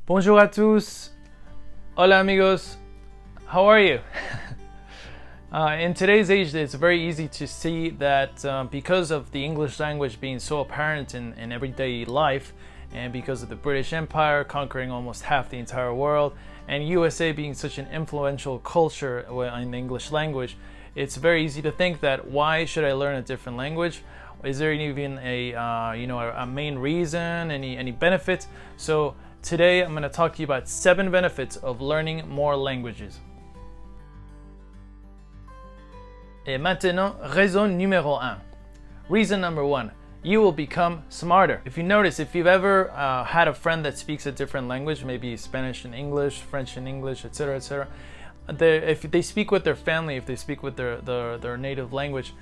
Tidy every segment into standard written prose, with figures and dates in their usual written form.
Bonjour à tous. Hola amigos. How are you? In today's age, it's very easy to see that because of the English language being so apparent in everyday life, and because of the British Empire conquering almost half the entire world, and USA being such an influential culture in the English language, it's very easy to think that why should I learn a different language? Is there even a main reason, any benefits? So today I'm going to talk to you about 7 benefits of learning more languages. Et maintenant, raison numéro 1. Reason number 1. You will become smarter. If you notice, if you've ever had a friend that speaks a different language, maybe Spanish and English, French and English, etc., etc., if they speak with their family, if they speak with their native language,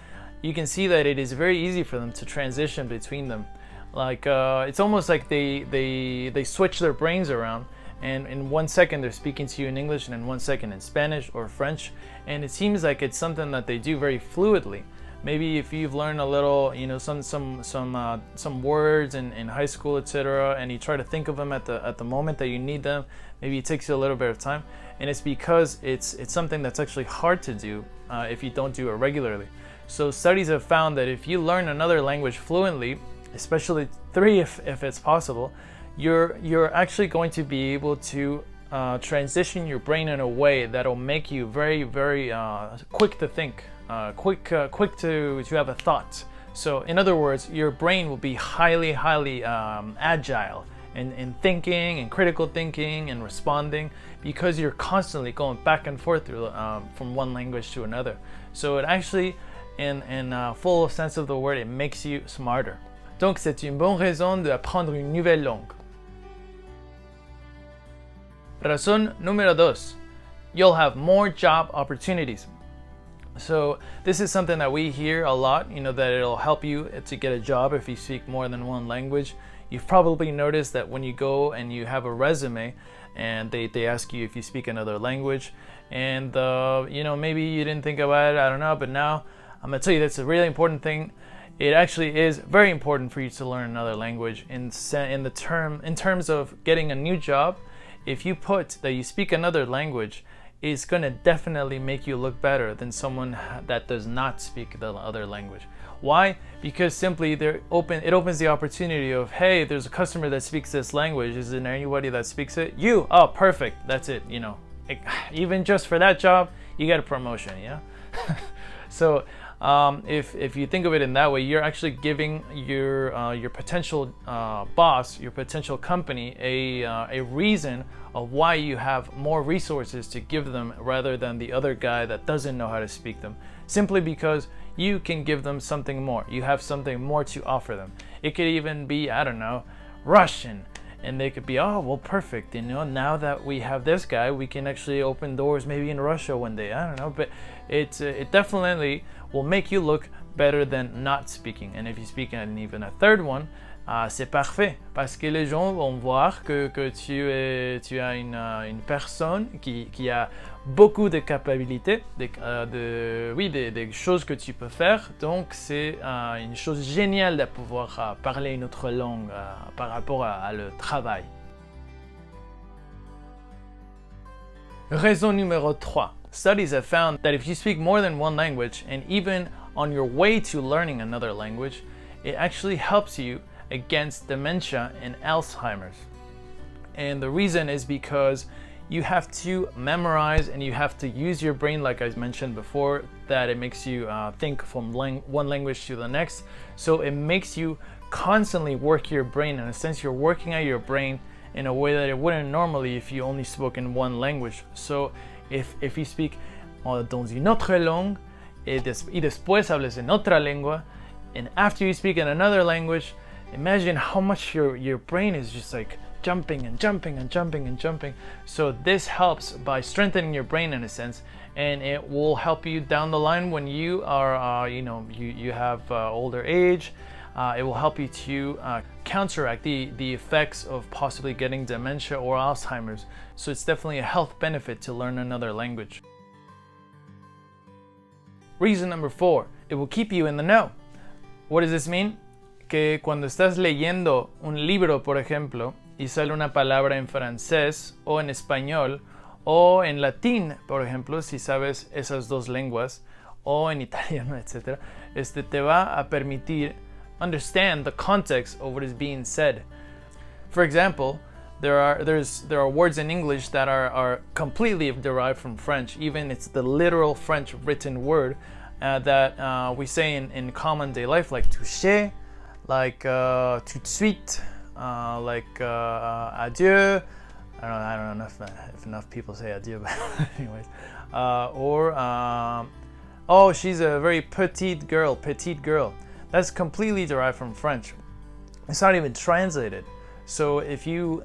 you can see that it is very easy for them to transition between them. Like it's almost like they switch their brains around, and in 1 second they're speaking to you in English, and in 1 second in Spanish or French, and it seems like it's something that they do very fluidly. Maybe if you've learned a little, some words in high school, etc., and you try to think of them at the moment that you need them, maybe it takes you a little bit of time, and it's because it's something that's actually hard to do if you don't do it regularly. So studies have found that if you learn another language fluently, especially 3 if it's possible, you're actually going to be able to transition your brain in a way that'll make you very, very quick to think, quick to have a thought. So in other words, your brain will be highly agile in thinking and critical thinking and responding, because you're constantly going back and forth through, from one language to another. So it actually, in full sense of the word, it makes you smarter. Donc c'est une bonne raison d'apprendre une nouvelle langue. Razón número 2. You'll have more job opportunities. So this is something that we hear a lot, that it'll help you to get a job if you speak more than one language. You've probably noticed that when you go and you have a resume and they ask you if you speak another language, and maybe you didn't think about it, I don't know, but now I'm gonna tell you that's a really important thing. It actually is very important for you to learn another language in terms of getting a new job. If you put that you speak another language, it's going to definitely make you look better than someone that does not speak the other language. Why? Because simply it opens the opportunity of, hey, there's a customer that speaks this language. Is there anybody that speaks it? You. Oh, perfect. That's it. Even just for that job, you get a promotion. Yeah. So if you think of it in that way, you're actually giving your potential boss, your potential company, a reason of why you have more resources to give them rather than the other guy that doesn't know how to speak them. Simply because you can give them something more. You have something more to offer them. It could even be, I don't know, Russian. And they could be, oh, well, perfect. Now that we have this guy, we can actually open doors maybe in Russia one day. I don't know, but it definitely will make you look better than not speaking. And if you speak in even a third one, c'est parfait, parce que les gens vont voir que tu as une personne qui a beaucoup de capacités, des choses que tu peux faire. Donc c'est une chose géniale de pouvoir parler une autre langue par rapport à le travail. Raison numéro 3. Studies have found that if you speak more than one language, and even on your way to learning another language, it actually helps you against dementia and Alzheimer's. And the reason is because you have to memorize and you have to use your brain, like I mentioned before, that it makes you think from one language to the next. So it makes you constantly work your brain. In a sense, you're working out your brain in a way that it wouldn't normally if you only spoke in one language. So if you speak dans une autre langue, y después hables en otra lengua, and after you speak in another language, imagine how much your brain is just like jumping and jumping and jumping and jumping. So this helps by strengthening your brain in a sense, and it will help you down the line when you are, you have older age. It will help you to counteract the effects of possibly getting dementia or Alzheimer's. So it's definitely a health benefit to learn another language. Reason number 4, it will keep you in the know. What does this mean? Que cuando estás leyendo un libro, por ejemplo, y sale una palabra en francés o en español o en latín, por ejemplo, si sabes esas dos lenguas, o en italiano, etc., te va a permitir understand the context of what is being said. For example, there are words in English that are completely derived from French. Even it's the literal French written word that we say in common day life, like toucher, like tout de suite, like adieu. I don't know if enough people say adieu, but anyways. Oh, she's a very petite girl. That's completely derived from French. It's not even translated. So if you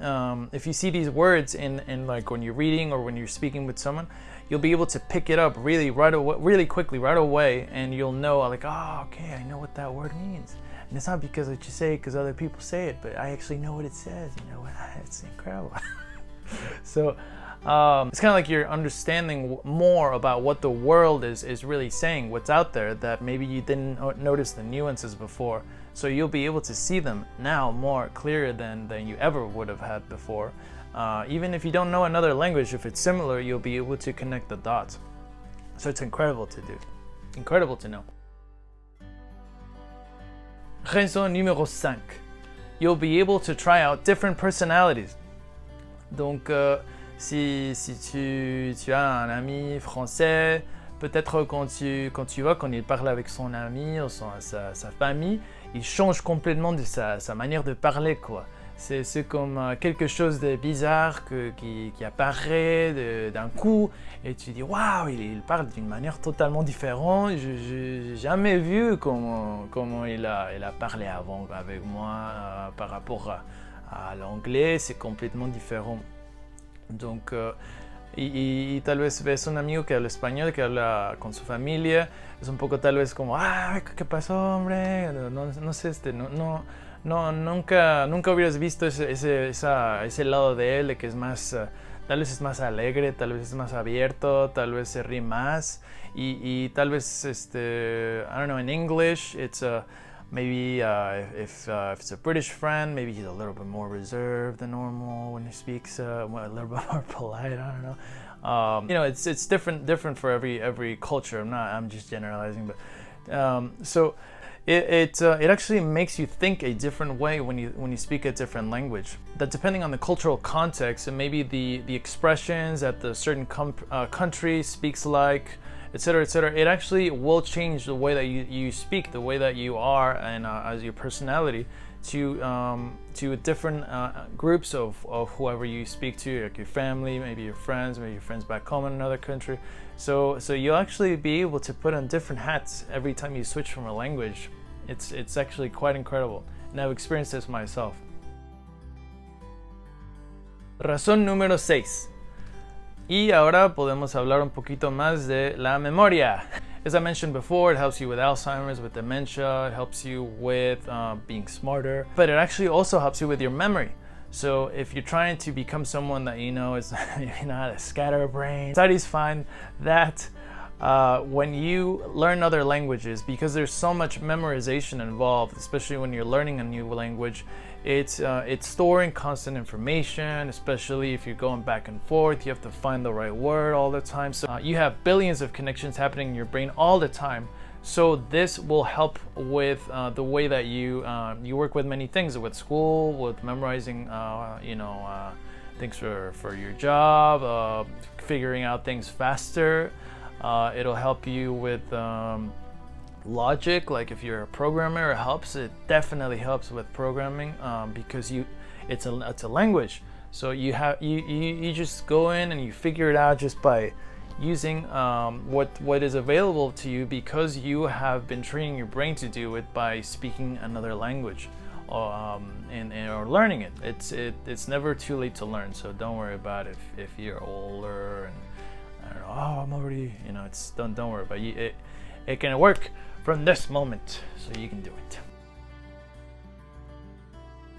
see these words in like when you're reading or when you're speaking with someone, you'll be able to pick it up really quickly, right away, and you'll know like, oh, okay, I know what that word means. And it's not because what you say because other people say it, but I actually know what it says. You know, it's incredible. So it's kind of like you're understanding more about what the world is really saying, what's out there that maybe you didn't notice the nuances before. So you'll be able to see them now more clearer than you ever would have had before. Even if you don't know another language, if it's similar, you'll be able to connect the dots. So it's incredible to do, incredible to know. Raison numéro 5. You'll be able to try out different personalities. Donc, si tu as un ami français, peut-être quand tu vois, quand il parle avec son ami ou sa famille, il change complètement de sa manière de parler, quoi. C'est comme quelque chose de bizarre qui apparaît d'un coup et tu dis waouh, il parle d'une manière totalement différente. Je n'ai jamais vu comment il a parlé avant avec moi par rapport à l'anglais, c'est complètement différent. Donc, y tal vez ves un amigo que habla español, que habla con su familia, es un poco tal vez como, ¿qué pasó, hombre? No sé, nunca hubieras visto ese lado de él, de que es más, tal vez es más alegre, tal vez es más abierto, tal vez se ríe más, y tal vez, I don't know, in English, it's maybe if it's a British friend, maybe he's a little bit more reserved than normal when he speaks, a little bit more polite, I don't know. You know, it's different for every culture. I'm just generalizing, but so it actually makes you think a different way when you speak a different language. That depending on the cultural context and maybe the expressions that the certain country speaks like, etc., etc., it actually will change the way that you speak, the way that you are, and as your personality to different groups of whoever you speak to, like your family, maybe your friends back home in another country. So you'll actually be able to put on different hats every time you switch from a language. It's actually quite incredible, and I've experienced this myself. Razón número 6. Y ahora podemos hablar un poquito más de la memoria. As I mentioned before, it helps you with Alzheimer's, with dementia, it helps you with being smarter, but it actually also helps you with your memory. So if you're trying to become someone that you know is not a scatterbrain, studies find that when you learn other languages, because there's so much memorization involved, especially when you're learning a new language, it's storing constant information, especially if you're going back and forth. You have to find the right word all the time. So you have billions of connections happening in your brain all the time. So this will help with the way that you work with many things, with school, with memorizing, things for your job, figuring out things faster. It'll help you with logic, like if you're a programmer, it definitely helps with programming because it's a language. So you just go in and you figure it out just by using what is available to you, because you have been training your brain to do it by speaking another language or learning it. It's never too late to learn, so don't worry about if you're older and I don't know, I'm already, don't worry about it. It can work from this moment, so you can do it.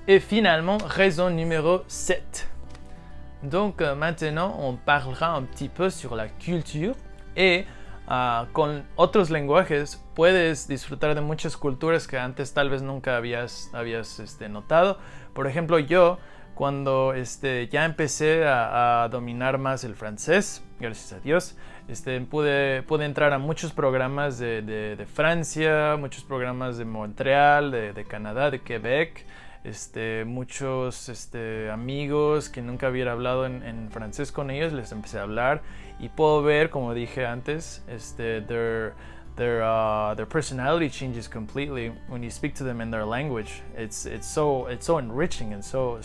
Et finalement, raison numéro 7. Donc maintenant, on parlera un petit peu sur la culture et con otros lenguajes puedes disfrutar de muchas culturas que antes tal vez nunca habías notado. Por ejemplo, yo cuando ya empecé a dominar más el francés, gracias a Dios, pude entrar a muchos programas de Francia, muchos programas de Montreal, de Canadá, de Quebec, muchos amigos que nunca hubiera hablado en francés con ellos, les empecé a hablar y puedo ver, como dije antes, their personality changes completely when you speak to them in their language. It's so enriching and so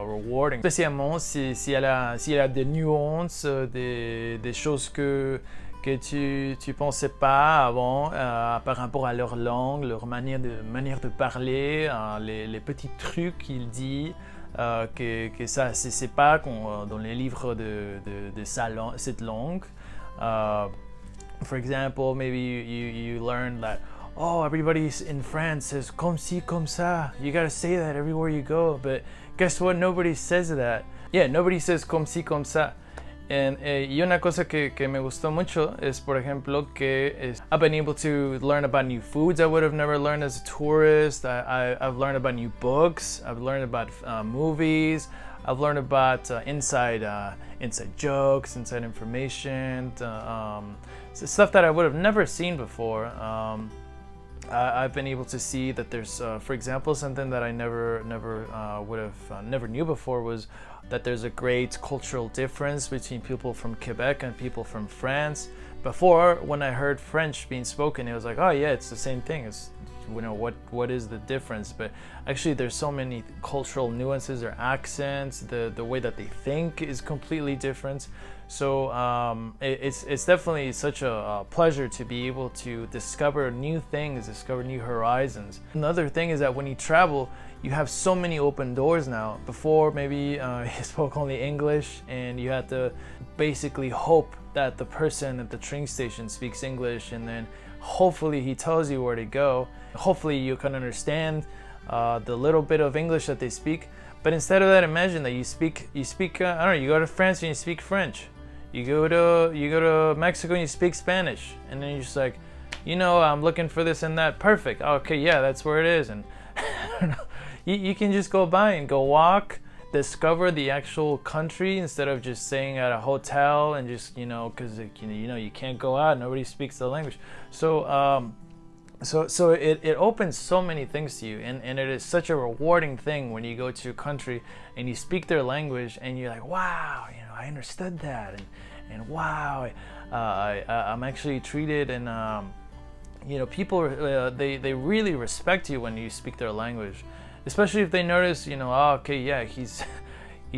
rewarding. Spécialement s'il y a des nuances, des choses que tu pensais pas avant par rapport à leur langue, leur manière de parler, les petits trucs qu'ils disent. Que ça c'est pas dans les livres de cette langue. For example, maybe you learn that, oh, everybody in France says comme ci, comme ça. You gotta say that everywhere you go. But guess what? Nobody says that. Yeah, nobody says comme ci, comme ça. Y una cosa que me gustó mucho es, por ejemplo, I've been able to learn about new foods I would have never learned as a tourist. I've learned about new books. I've learned about movies. I've learned about inside jokes, inside information, stuff that I would have never seen before. I've been able to see that there's, for example, something that I never knew before was that there's a great cultural difference between people from Quebec and people from France. Before, when I heard French being spoken, it was like, oh yeah, it's the same thing. It's, what is the difference? But actually, there's so many cultural nuances or accents. The way that they think is completely different. So it's definitely such a pleasure to be able to discover new things, discover new horizons. Another thing is that when you travel, you have so many open doors now. Before, maybe you spoke only English and you had to basically hope that the person at the train station speaks English, and then hopefully he tells you where to go. Hopefully you can understand the little bit of English that they speak. But instead of that, imagine that you speak I don't know, you go to France and you speak French. You go to Mexico and you speak Spanish, and then you're just like, I'm looking for this and that. Perfect. Okay, yeah, that's where it is. And I don't know, you can just go by and go walk, discover the actual country instead of just staying at a hotel and just because you can't go out, nobody speaks the language. So it opens so many things to you, and it is such a rewarding thing when you go to a country and you speak their language and you're like, wow, I understood that, and wow, I'm actually treated, and people they really respect you when you speak their language, especially if they notice oh, okay, yeah, he's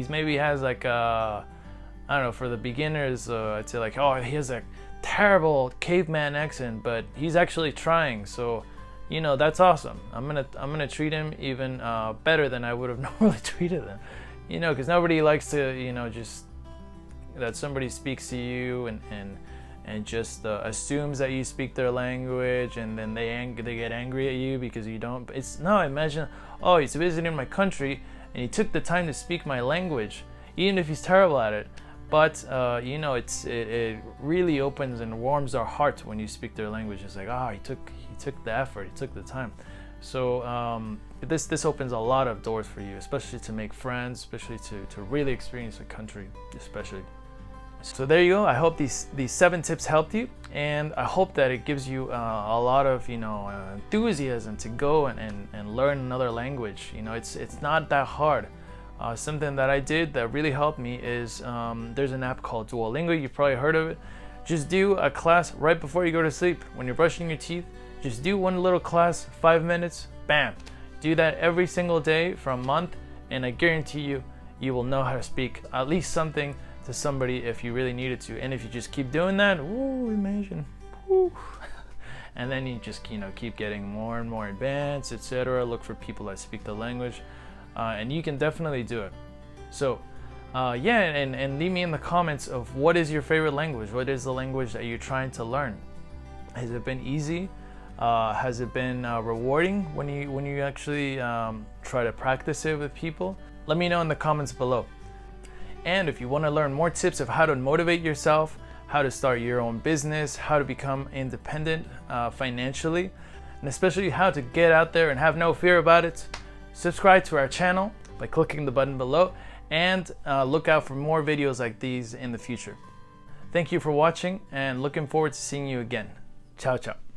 maybe has like I don't know, for the beginners, I'd say like, oh, he has a terrible caveman accent, but he's actually trying, so that's awesome. I'm gonna treat him even better than I would have normally treated him, because nobody likes to just that somebody speaks to you and just assumes that you speak their language, and then they get angry at you because you don't. Imagine, oh, he's visiting my country and he took the time to speak my language, even if he's terrible at it. But it really opens and warms our heart when you speak their language. It's like, he took the effort, he took the time. So this opens a lot of doors for you, especially to make friends, especially to really experience a country, especially. So there you go. I hope these 7 tips helped you, and I hope that it gives you a lot of enthusiasm to go and learn another language. It's not that hard. Something that I did that really helped me is there's an app called Duolingo. You've probably heard of it. Just do a class right before you go to sleep. When you're brushing your teeth, just do one little class, 5 minutes, bam. Do that every single day for a month, and I guarantee you will know how to speak at least something to somebody if you really needed to. And if you just keep doing that, imagine. And then you just keep getting more and more advanced, etc. Look for people that speak the language. And you can definitely do it. So and leave me in the comments of what is your favorite language. What is the language that you're trying to learn? Has it been easy? Has it been rewarding when you actually try to practice it with people? Let me know in the comments below. And if you want to learn more tips of how to motivate yourself, how to start your own business, how to become independent financially, and especially how to get out there and have no fear about it, subscribe to our channel. by clicking the button below, and look out for more videos like these in the future. Thank you for watching, and looking forward to seeing you again. Ciao, ciao.